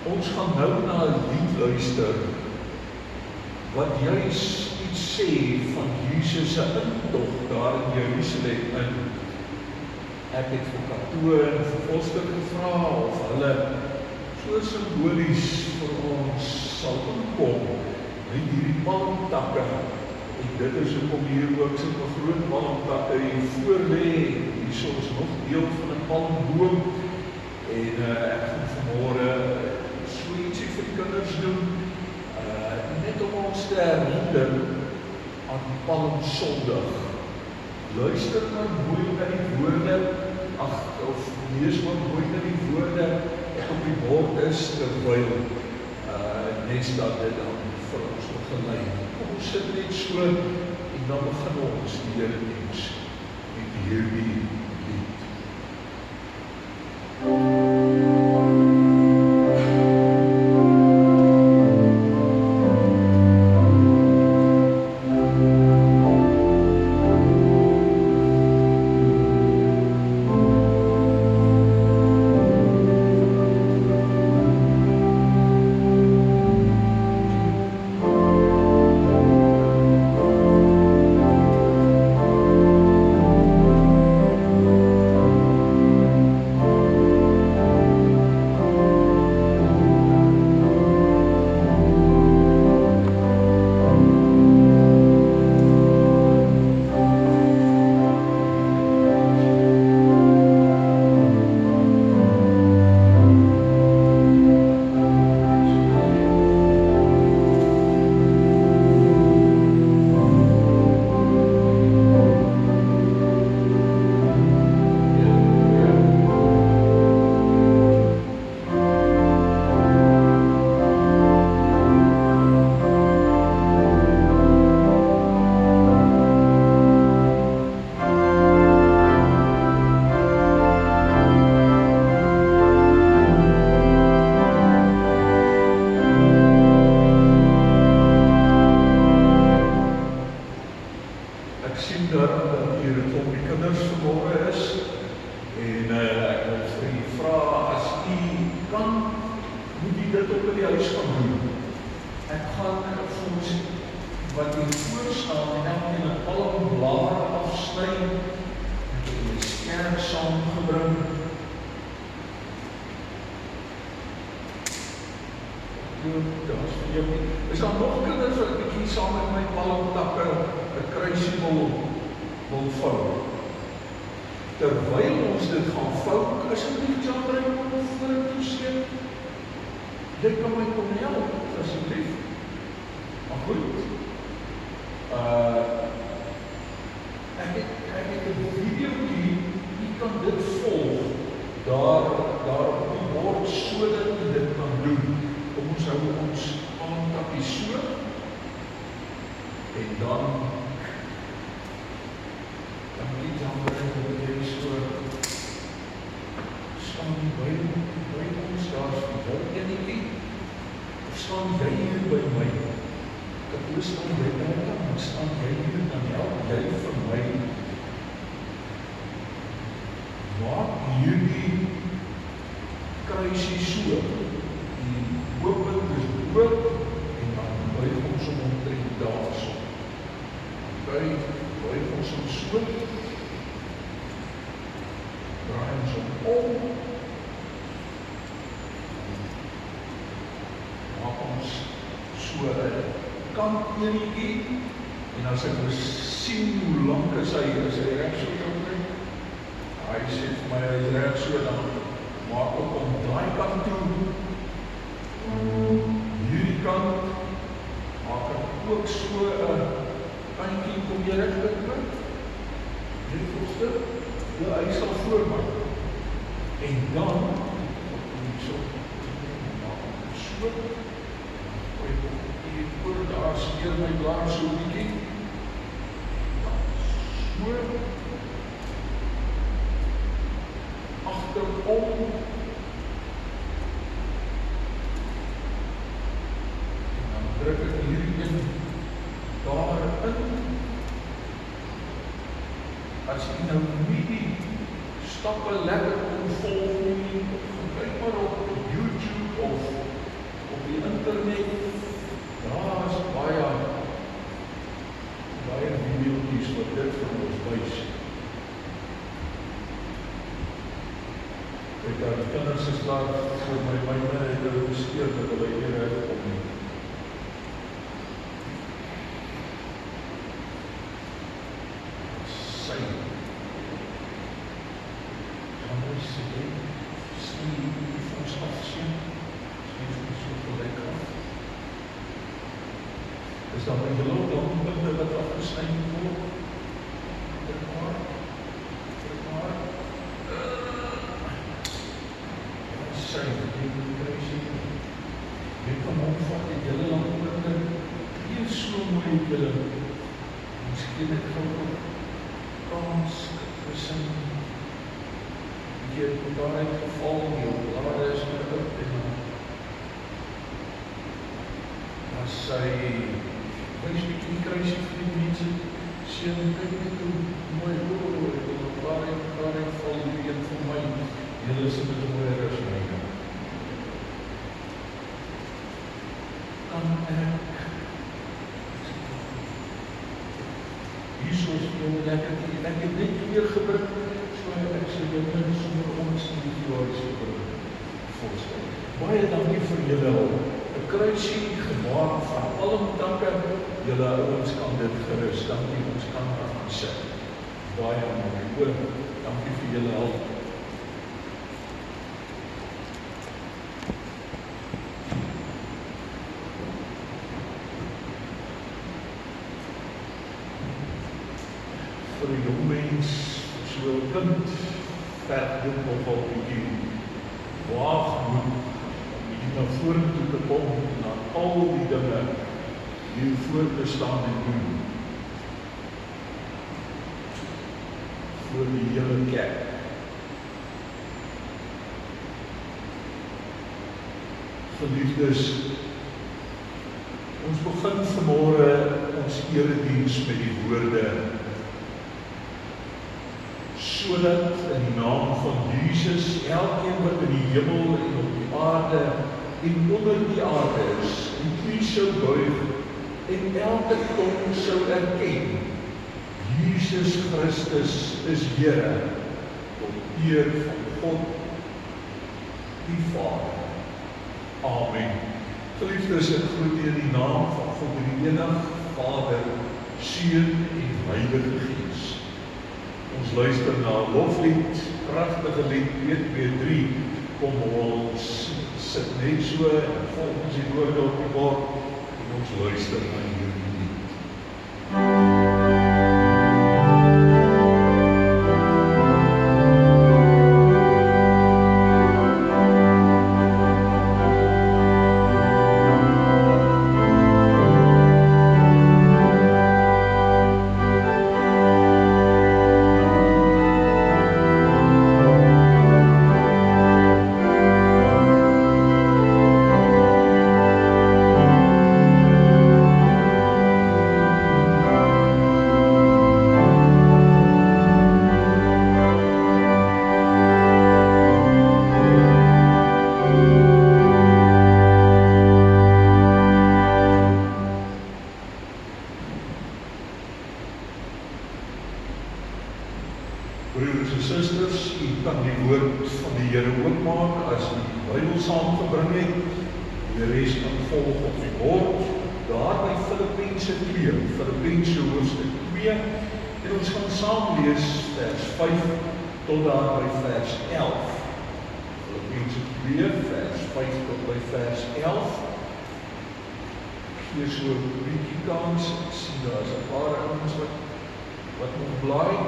Ons gaan nou na 'n lied luister wat juis iets sê van Jesus se intog daar in Jerusalem in. Ek het vir Kato en vir Foster gevra of hulle so simbolies vir ons sal inkom met hierdie palmtakke. En dit is hoekom hier ook so 'n groot palmtakke hier voor lê. Hier is ons nog deel van 'n palmboom. En ek gaan vanmôre so ietsie vir die kinders doen, net om ons te herinner aan Palmsondag. Luister maar mooi na die woorde, of lees maar mooi na die woorde wat op die bord is, terwyl net dat dit dan vir ons gelei. Kom ons sit net so, en dan begin ons die Here diens met hierdie lied. Is daar nog kinders wat 'n bietjie saam met my palmtakke 'n kruisie wil vou? Terwyl ons dit gaan vou, asseblief Jandrey kom voor toe steek. Jy kan my kom help, asseblief. Maar goed. Ek het 'n videoetjie, jy kan dit volg daar op die bord sodat jy dit kan doen. Kom ons hou ons palmtakkie so, en dan die Jandrey wil jy so staan by ons, daar is die wil enetjie, of staan jy hier by my? Ek staan jy daar, dan staan jy hier, dan help jy vir my. Maak hierdie kruisie so, die hooppunt is oop, en dan buig ons omtrent daarso. Buig ons so, draai ons om, maak ons so 'n kantjie, en as ek sien hoe lank is hy reg so omtrent, hy sê vir my, hy is reg so, dan maak ook om daai kant toe, hierdie kant, maak ek ook so 'n kantjie, kom jy reg dit met? Hierdie volste, ja, hy sal voormaak. En dan, so, hier voor daar skeer my klaar so 'n bietjie, so, agterom, en dan druk ek hierdie in daarin. As jy nou nie die stappe lekker kon volg nie, kyk maar op YouTube of Die kinders is laat voor my myne het hulle besteed dat hulle hier reg kom nie. Sy gaan my sê, sê die vir ons afsien, sê vir ons so lekker af. Is daar my hele punte wat afgesny word? Dit maar. Sy, die kruisie, die kan omvat die hele lang punte, die is so mooi julle, miskien het gauw kans, gesin, die het daar het geval, die op lade is gedrukt, en as sy, wees die kruisie vir die mense, sê, kyk net hoe mooi hoor, ek wil op daar het val, die een van my, julle is met die mooier as my. Kan ek hiersoos vir ek het net weer gebring, so ek sê jy kan sonder ons in die huis gebring, voorstel. Baie dankie vir julle hulp. 'n Kruisie gemaak van almdanke, julle ouens kan dit gerus, dankie, ons kan daarvan sit. Baie mooi, dankie vir julle hulp. Vir 'n jong mens, so 'n kind, verg dit nogal bietjie waagmoed om hier na vorentoe te kom na al die dinge hier voor te staan en doen. Voor die hele kerk. Geliefdes, ons begin vanmôre ons erediens met die woorde sodat in die naam van Jesus elkeen wat in die hemel en op die aarde en onder die aarde is, die knie sou buig en elke tong sou erken, Jesus Christus is Here, tot eer van God die Vader. Amen. Geliefdes, ek groet u in die naam van God die enige Vader, Seun en Heilige Gees. Ons luister na loflied, pragtige lied 223, kom ons sit net so en volg ons die woorde op die bord en ons luister na hierdie lied. Broers en susters, u kan die woord van die Here oopmaak as u die Bybel saamgebring het. Die res kan volg op die bord, daar by Filippense 2, Filippense hoofstuk 2, en ons gaan saam lees vers 5 tot daar by vers 11. Filippense 2, vers 5 tot by vers 11. Hier so 'n bietjie kans, ek sien daar is 'n paar ouens wat nog blaai,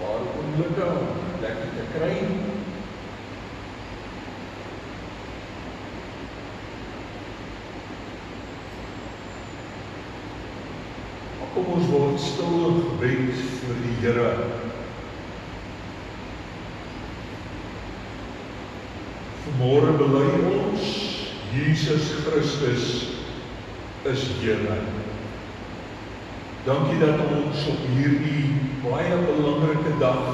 paar oomblikke om lekker te kry. Kom ons word stil in gebed vir die Here. Vanmôre bely ons, Jesus Christus is Here. Dankie dat ons op hierdie baie belangrike dag,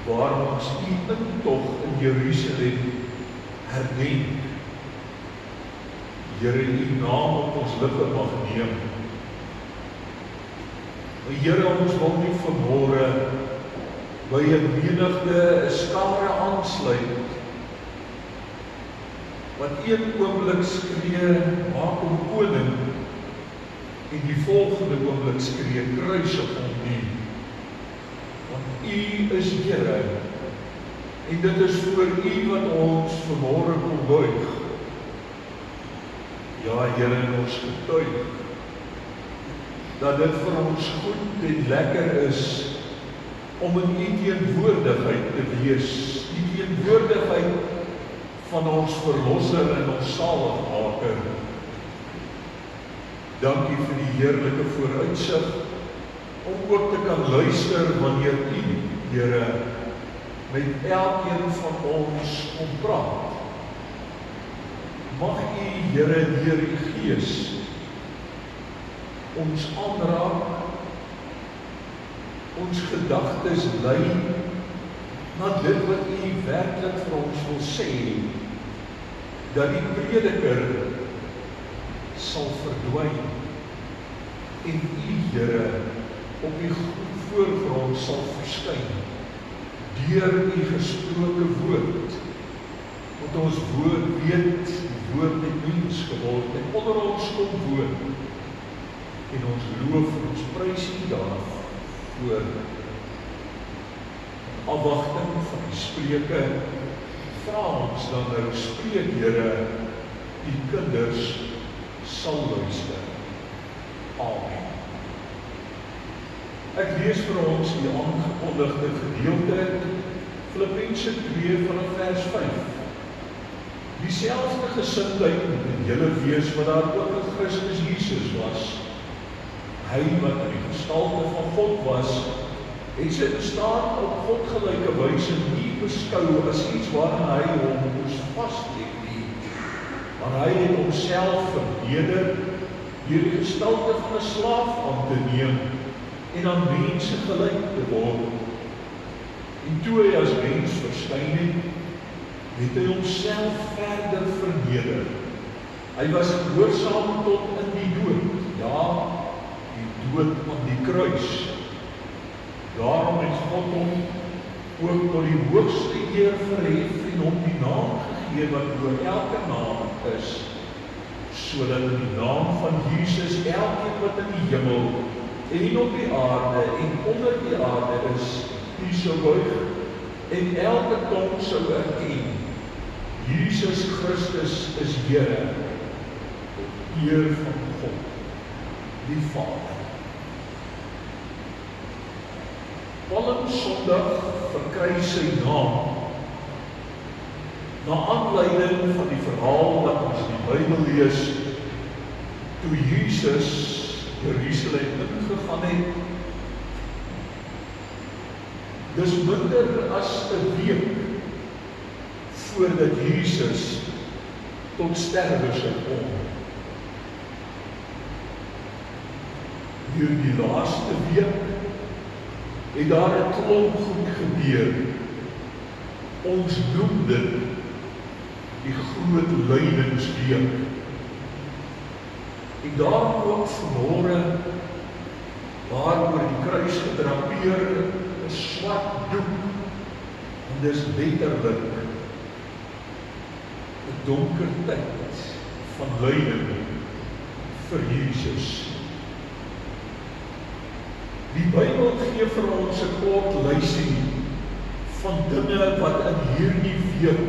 waar ons u intog in Jerusalem herdenk, Here, u naam op ons lippe mag neem. Maar Here, ons wil nie vanmôre by 'n menigte 'n skare aansluit, wat een oomblik skree, maak hom koning, en die volgende oomblik skree, kruisig hom nie, want U is Here, en dit is voor U wat ons vanmôre kom buig. Ja, Here, en ons getuig, dat dit vir ons goed en lekker is, om in U teenwoordigheid te wees, die teenwoordigheid van ons Verlosser en ons Saligmaker. Dankie vir die heerlike vooruitsig, om ook te kan luister wanneer U, Here, met elkeen van ons kom praat. Mag U, Here, deur U Gees, ons aanraak, ons gedagtes lei na dit wat U werklik vir ons wil sê, dat die prediker sal verdwyn en U, Here, op die voorgrond sal verskyn deur U gesproke woord, want ons woord weet, die woord het mens geword en onder ons kom woon, en ons loof en ons prys U daarvoor. Afwagting van die spreuke, vra ons dan nou, spreek Here, die kinders sal luister. Amen. Ek lees vir ons die aangekondigde gedeelte, Filippense 2 vanaf vers 5. Dieselfde gesindheid moet in julle wees wat daar ook in Christus Jesus was. Hy wat in die gestalte van God was, het sy bestaan op godgelyke wyse nie beskou as iets waaraan hy hom moes vasleef nie, maar hy het homself verneder deur die gestalte van 'n slaaf aan te neem en aan mense gelyk te word. En toe hy as mens verskyn het hy homself verder verneder. Hy was gehoorsaam tot in die dood, ja, die dood aan die kruis. Daarom het God hom ook tot die hoogste eer verhef en hom die naam gegee wat oor elke naam is, sodat in die naam van Jesus elkeen wat in die hemel en op die aarde en onder die aarde is, die sou buig en elke tong sou erken, Jesus Christus is Here, tot eer van God, die Vader. Palmsondag verkry sy naam na aanleiding van die verhaal wat ons in die Bybel lees, toe Jesus Jerusalem ingegaan het. Dis minder as 'n week voordat Jesus tot sterwe sou kom. Hier die laaste week het daar 'n klomp goed gebeur. Ons noem dit die groot lydingsweek. En daarom ook vanmôre, waaroor die kruis gedrapeer, 'n swart doek, en dis letterlik 'n donker tyd van lyding vir Jesus. Die Bybel gee vir ons 'n kort lysie van dinge wat in hierdie week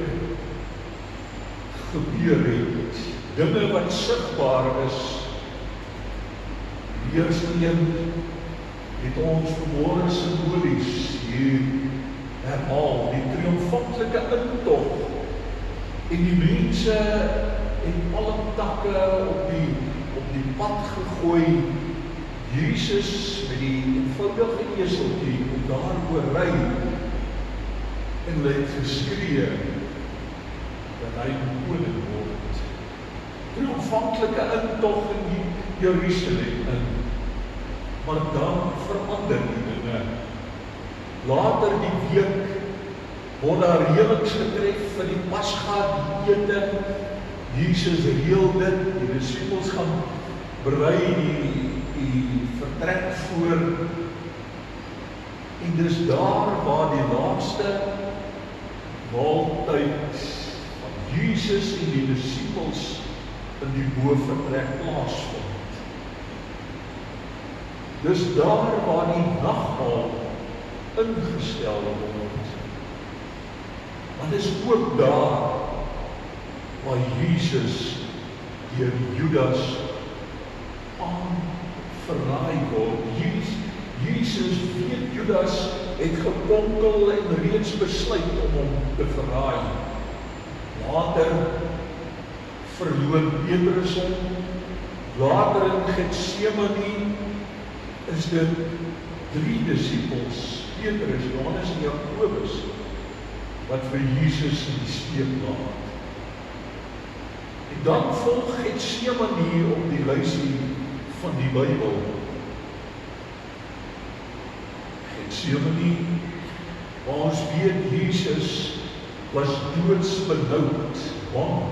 gebeur het. Dinge wat sigbaar is. Die eerste een het ons vanmôre simbolies hier herhaal, die triomfantelike intog. En die mense het palmtakke op die pad gegooi. Jesus met die eenvoudige eseltjie om daar oor ry en hulle het geskree dat hy koning word. Triomfantelike intog in Jerusalem in. Maar dan verander die dinge. Later die week word daar reëlings getref vir die Pasga, die ete. Jesus reël dit, die disippels gaan berei die vertrek voor, En dis daar waar die laaste maaltyd van Jesus en die disippels in die boventrek plaasvind. Dis daar waar die nagmaal ingestel word. Maar dis ook daar waar Jesus deur Judas aanverraai word. Jesus weet Judas het gekonkel en reeds besluit om hom te verraai. Later verloor Petrus hom. Later in Getsemane is dit 3 disippels, Petrus, Johannes en Jakobus, wat vir Jesus in die steek laat. En dan volg Getsemane op die lysie van die Bybel. Getsemane, waar ons weet Jesus was doodsbenoud, bang.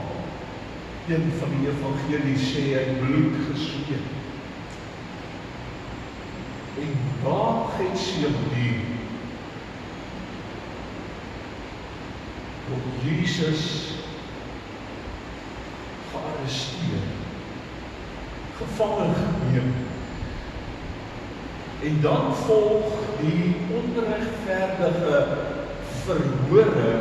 Een van die evangelie sê hy bloed gesweet. En na Getsemane word Jesus gearresteer, gevangen geneem. En dan volg die onregverdige verhore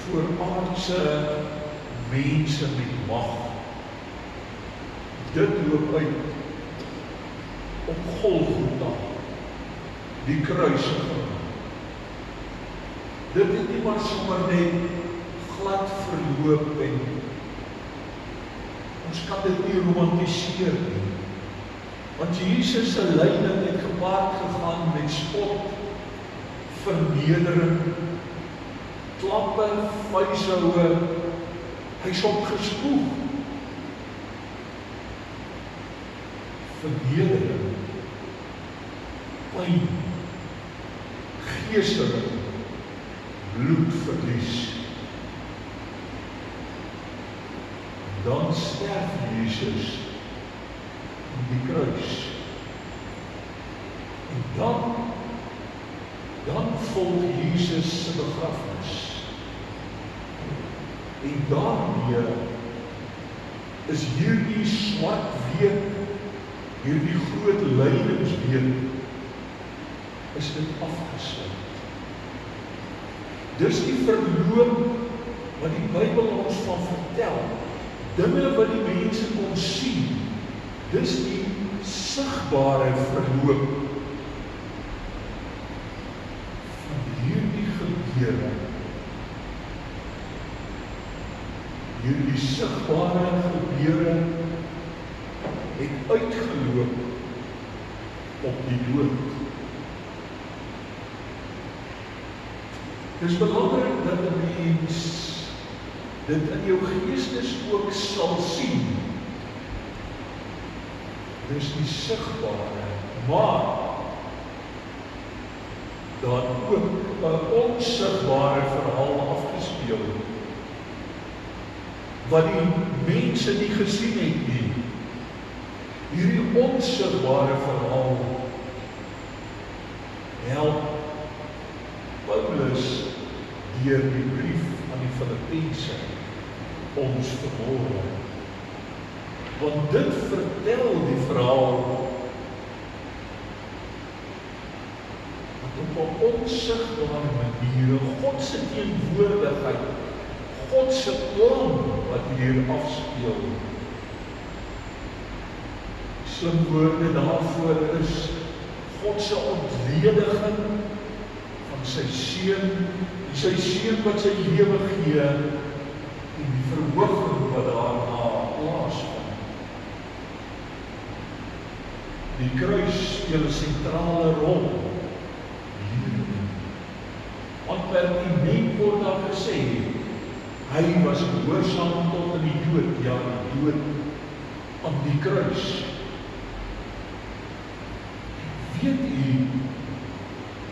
voor aardse mense met mag. Dit loop uit op Golgotha, die kruisiging. Dit het nie maar sommer net glad verloop en ons kan dit nie romantiseer nie. Want Jesus se lyding het gepaard gegaan met spot, vernedering, klappe, vuishoue, hy's opgespoeg. Vernedering, pyn, geestelik, bloedverlies. Dan sterf Jesus op die kruis. En dan volg Jesus se begrafnis. En daarmee is hierdie swart week, hierdie groot lydingsweek, is dit afgesluit. Dis die verloop wat die Bybel ons van vertel. Dinge wat die mense kon sien, dis die sigbare verloop van hierdie gebeure. Hierdie sigbare gebeure het uitgeloop op die dood. Dis belangrik dat 'n mens dit in jou geestes ook sal sien. Dis die sigbare, maar daar ook 'n onsigbare verhaal afgespeel wat die mense nie gesien het nie. Hierdie onsigbare verhaal help Paulus deur die brief aan die Filippense ons vanmôre. Want dit vertel die verhaal wat op 'n onsigbare manier God se teenwoordigheid, God se plan wat hier afspeel. Slim woorde daarvoor is God se ontlediging van sy seun wat sy lewe gee en die verhooging wat daarna plaasvind. Die kruis speel 'n sentrale rol hierin. Want pertinent word daar gesê, hy was gehoorsaam tot in die dood, ja, die dood aan die kruis. Weet u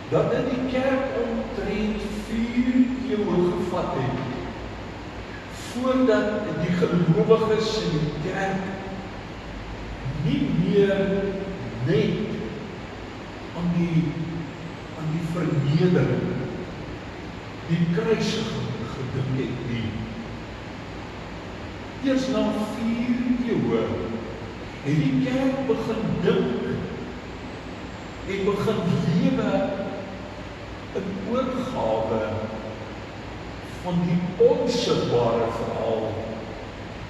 dat in die kerk omtrent 4 eeue gevat het voordat die gelowiges in die kerk nie meer net aan die vernedering, die kruisiging gedink het nie. Eers na 4 eeue het die kerk begin dink en begin lewe in oorgawe van die onsigbare verhaal,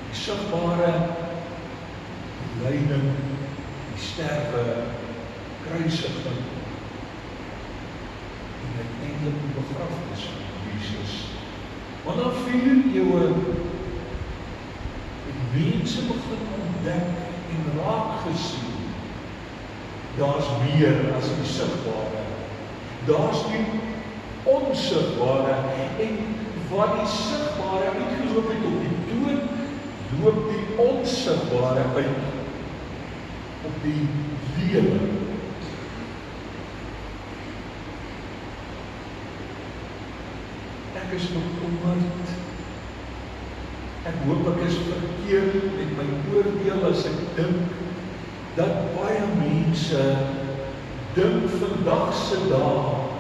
die sigbare lyding, die sterwe, kruisiging en uiteindelik die begrafnis van Jesus. Want na 4 eeue het mense begin ontdek en raak gesien, daar's meer as die sigbare, daar's die onsigbare, en waar die sigbare uitgeloop het op die dood, loop die onsigbare uit op die lewe. Ek is bekommerd. Ek hoop ek is verkeerd met my oordeel as ek dink dat baie mense dink vandag se dag,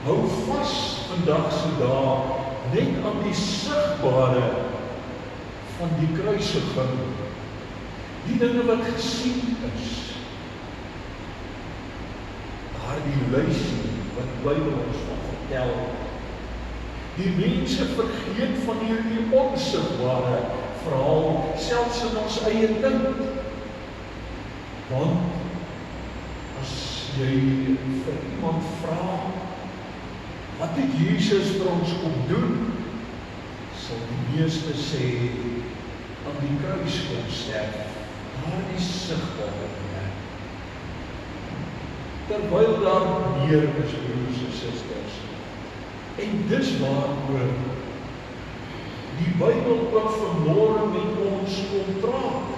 hou vas vandag se dag net aan die sigbare van die kruisiging, die dinge wat gesien is, daardie lysie wat die Bybel ons van vertel. Die mense vergeet van hierdie onsigbare verhaal, selfs in ons eie tyd. Want as jy vir iemand vra, wat het Jesus vir ons kom doen, sal die meeste sê, aan die kruis kom sterf, daardie sigbare dinge. Terwyl daar meer is, broers en susters. En dis waaroor die Bybel ook vanmôre met ons kom praat.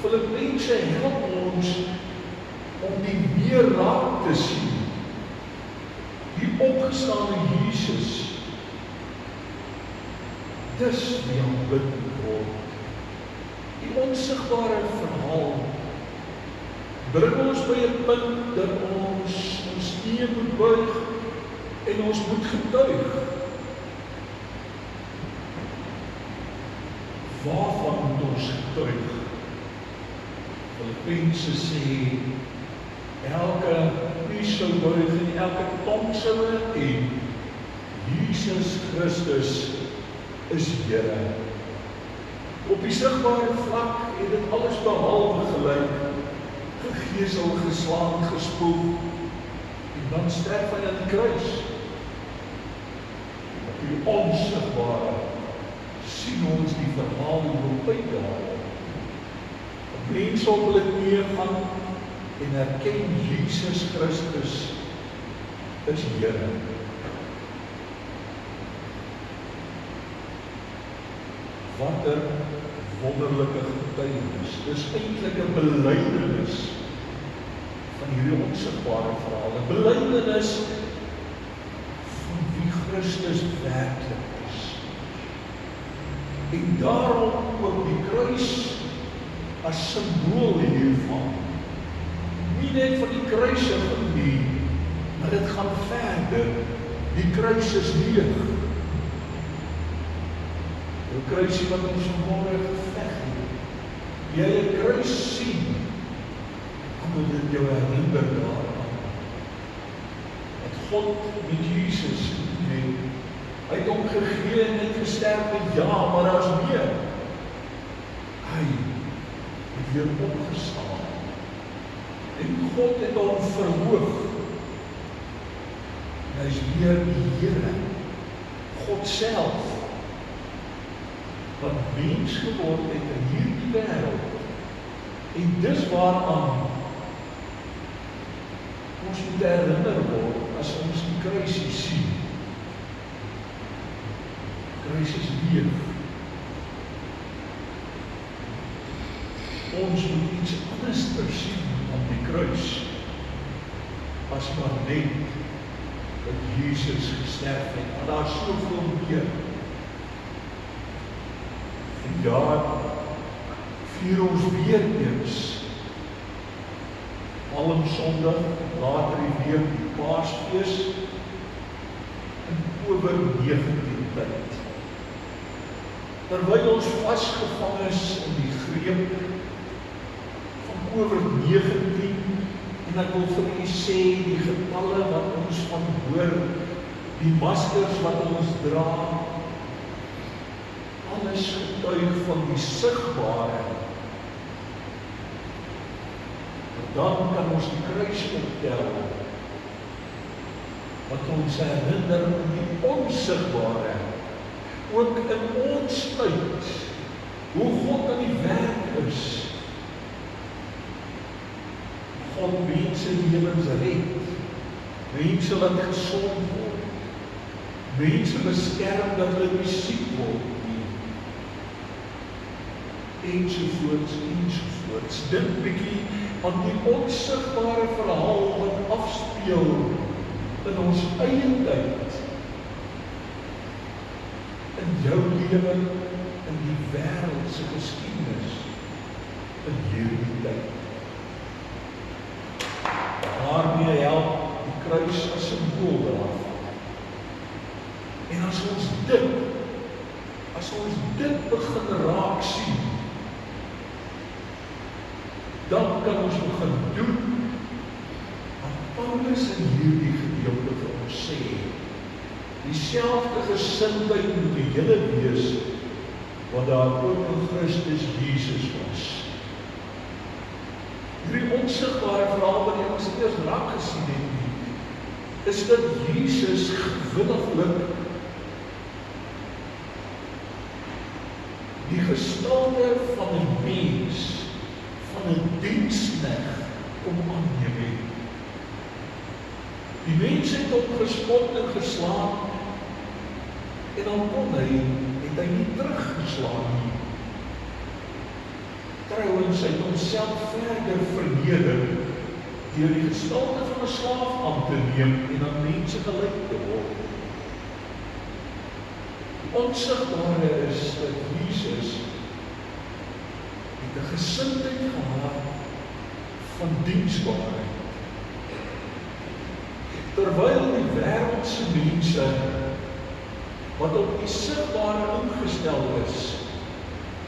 Filippense help ons om die meer raak te sien. Die opgestane Jesus, dis wie aanbid word. Die onsigbare verhaal bring ons by 'n punt dat ons knie moet buig en ons moet getuig. Waarvan moet ons getuig? Filippense sê, elke knie sou buig en elke tong sou erken, Jesus Christus is Here. Op die sigbare vlak het dit alles behalwe gelyk, gegeesel, geslaan, gespoel, en dan sterf hy aan die kruis. Op die onsigbare sien ons die verhaal hoe uitdaal. Mense op hulle knieë gaan en erken Jesus Christus is Here. Wat 'n wonderlike getuienis. Dis eintlik 'n belydenis van hierdie onsigbare verhaal. 'n Belydenis van wie Christus werklik is. En daarom ook die kruis as simbool hiervan. Nie net van die kruisiging nie, maar dit gaan verder. Die kruis is leeg. Die kruisie wat ons vanmôre geveg het. Jy 'n kruis sien, dan moet dit jou herinner daaraan. Dat God met Jesus het. Hy het hom gegee en het gesterf, ja, maar daar's meer. Hy het weer opgestaan. En God het hom verhoog. En hy is weer die Here, God self, wat mens geword het in hierdie wêreld. En dis waaraan ons moet herinner word as ons die kruisie sien. Kruis is leeg. Ons moet iets anders sien aan die kruis as maar net dat Jesus gesterf het. Maar daar is soveel meer. En daar vier ons weer eens Palmsondag, later die week die Paasfees, in COVID-19 tyd. Terwyl ons vasgevang is in die greep van COVID-19, en ek wil vir u sê, die getalle wat ons van hoor, die maskers wat ons dra, alles getuig van die sigbare. Dan kan ons die kruis optel, wat ons herinner aan die onsigbare, ook in ons tyd, hoe God in die werk is. God mense lewens red, mense wat gesond word, mense beskerm dat hulle nie siek word nie, ensovoorts, ensovoorts. Dink bietjie aan die onsigbare verhaal wat afspeel in ons eie tyd, in jou lewe, in die wêreldse geskiedenis, in hierdie tyd. Daarmee help die kruis as symbool daarvan. En as ons dit begin raak sien, dan kan ons begin doen wat Paulus in hierdie gedeelte vir ons sê. Dieselfde gesindheid moet die hele wees wat daar ook in Christus Jesus was. Hierdie onsigbare verhaal wat ons eers raak gesien het, is dat Jesus gewilliglik die gestalte van 'n mens, van 'n diensknegt kom aanneem het. Die mens het hom gespot en geslaan, en dan kon hy nie teruggeslaan nie. Trouwens, hy het homself verder verneder deur die gestalte van 'n slaaf aan te neem en aan mense gelyk te word. Die onsigbare is dat Jesus het 'n gesindheid gehad van diensbaarheid. Terwyl die wêreldse mense wat op die sigbare ingestel is,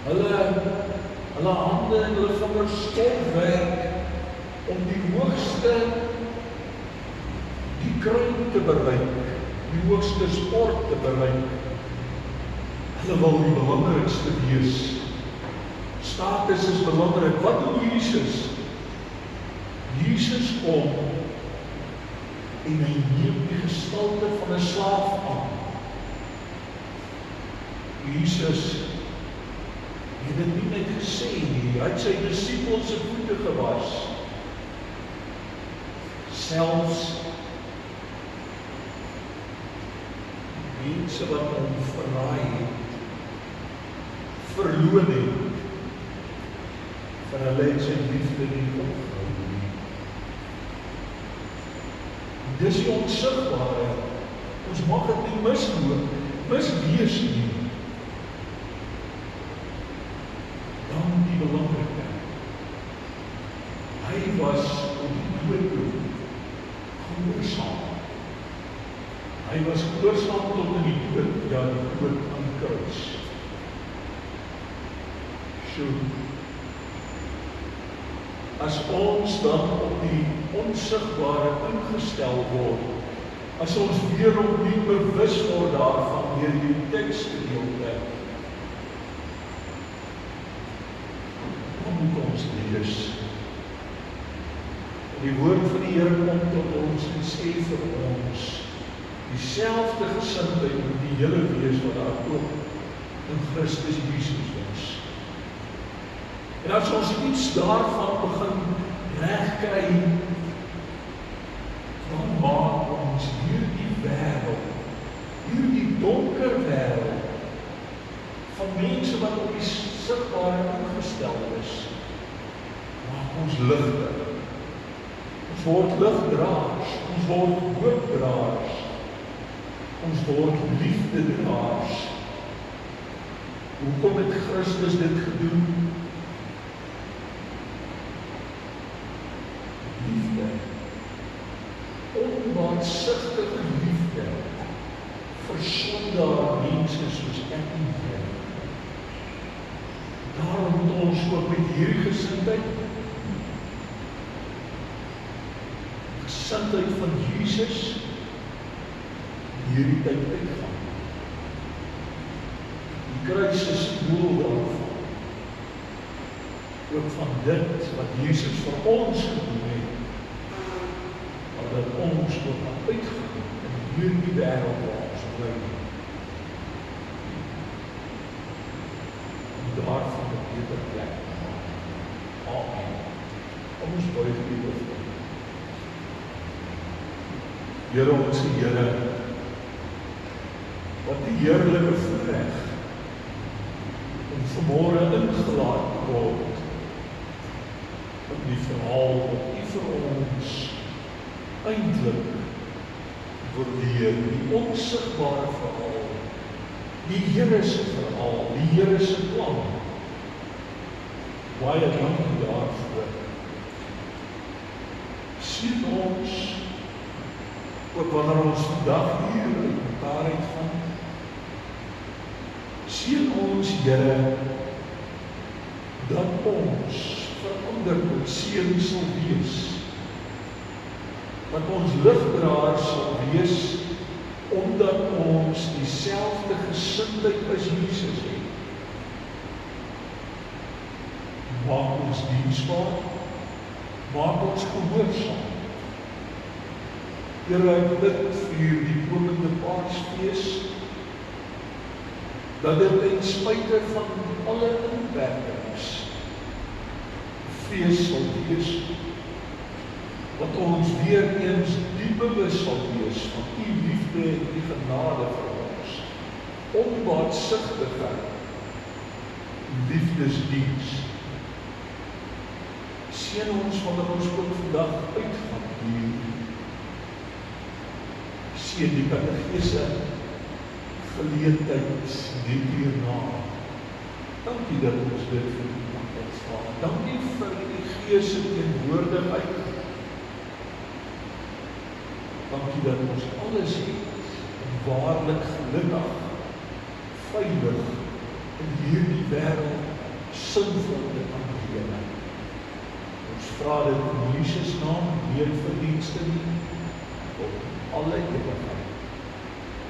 hulle hande en hulle vingers skerp werk om die hoogste, die kruin te bereik, die hoogste sport te bereik. Hulle wil die belangrikste wees. Status is belangrik. Wat doen Jesus? Jesus kom en hy neem die gestalte van 'n slaaf aan. Jesus het dit nie net gesê nie, hy het sy disippels se voete gewas. Selfs mense wat hom verraai het, verloon het, vir hulle het sy liefde nie opgehou nie. Dis die onsigbare. Ons mag dit nie mislees nie. Dan die belangrike. Hy was op die dood gehoorsaam. Hy was gehoorsaam tot in die dood, ja, die dood aan die kruis. As ons dan op die onsigbare ingestel word, as ons weer opnieuw bewus word daarvan deur die teksgedeelte, dan moet ons lees. Die woord van die Here kom tot ons en sê vir ons, dieselfde gesindheid moet die hele wees wat daar ook in Christus Jesus was. En as ons iets daarvan begin regkry, dan maak ons hierdie wêreld, hierdie donker wêreld, van mense wat op die sigbare ingestel is, maak ons ligter. Ons word ligdraers, ons word hoopdraers, ons word liefdedraers. Hoekom het Christus dit gedoen? vir sondaar mense soos ek en jy. Daarom moet ons ook met hierdie gesindheid van Jesus hierdie tyd uitgaan. Die kruis is doel daarvan. Ook van dit wat Jesus vir ons gedoen het, maar dat ons ook kan uitgaan in hierdie wêreld waar ons bly. En daarvan 'n beter plek te maak. Amen. Kom ons buig die hoof. Here ons Here, wat die heerlike voorreg om vanmôre ingelaat word in die verhaal wat U vir ons eintlik waardeer, die onsigbare verhaal, die Here se verhaal, die Here se plan. Baie dankie daarvoor. Sien ons ook wanneer ons vandag hier uit mekaar uitgaan. Sien ons, Here, dat ons verander tot seën sal wees. Dat ons ligdraers sal wees, omdat ons dieselfde gesindheid as Jesus het. Maak ons diensbaar, maak ons gehoorsaam. Here, ek bid vir die komende Paasfees, dat dit ten spyte van alle inperkings fees sal wees, wat ons weer eens diep bewus sal wees van U liefde en U genade vir ons, onbaatsigtige liefdesdiens. Seën ons wanneer ons ook vandag uitgaan hier. Seën die katedrese geleentheid net hierna. Dankie dat ons dit vir U kan ontvang. Dankie vir die Gees se teenwoordigheid. Dankie dat ons alles het en waarlik gelukkig, veilig in hierdie wêreld sinvol te kan lewe. Ons vra dit in Jesus naam, geen verdienste nie, tot alle ewigheid.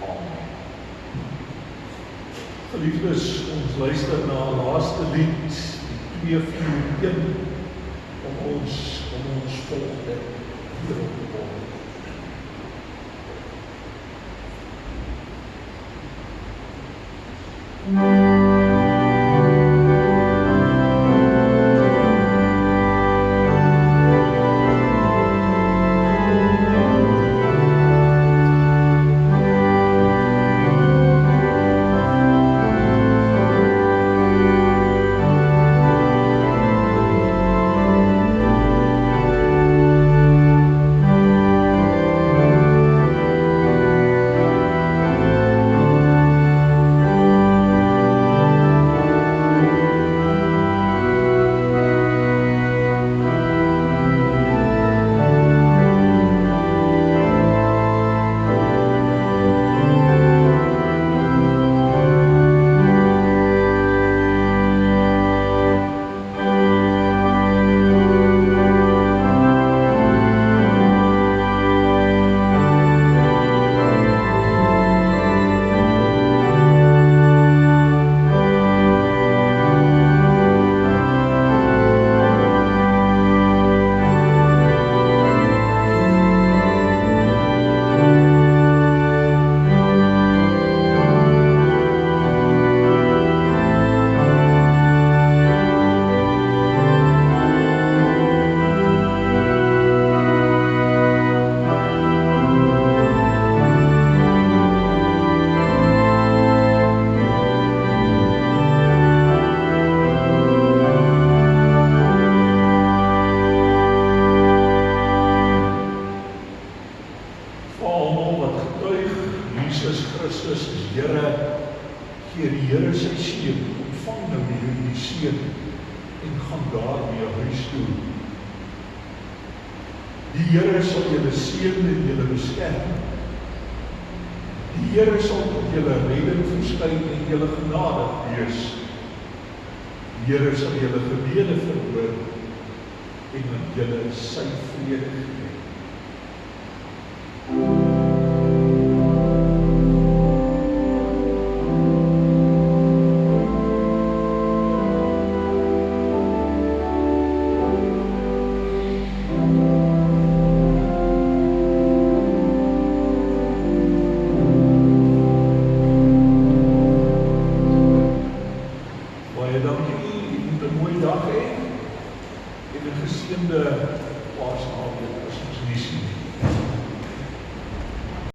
Amen. Geliefdes, ons luister na 'n laaste lied, die 241, om ons volgende hierop te word. Die Here sal tot julle redding verskyn en julle genadig wees. Die Here sal julle gebede verhoor en met julle sy vrede gee.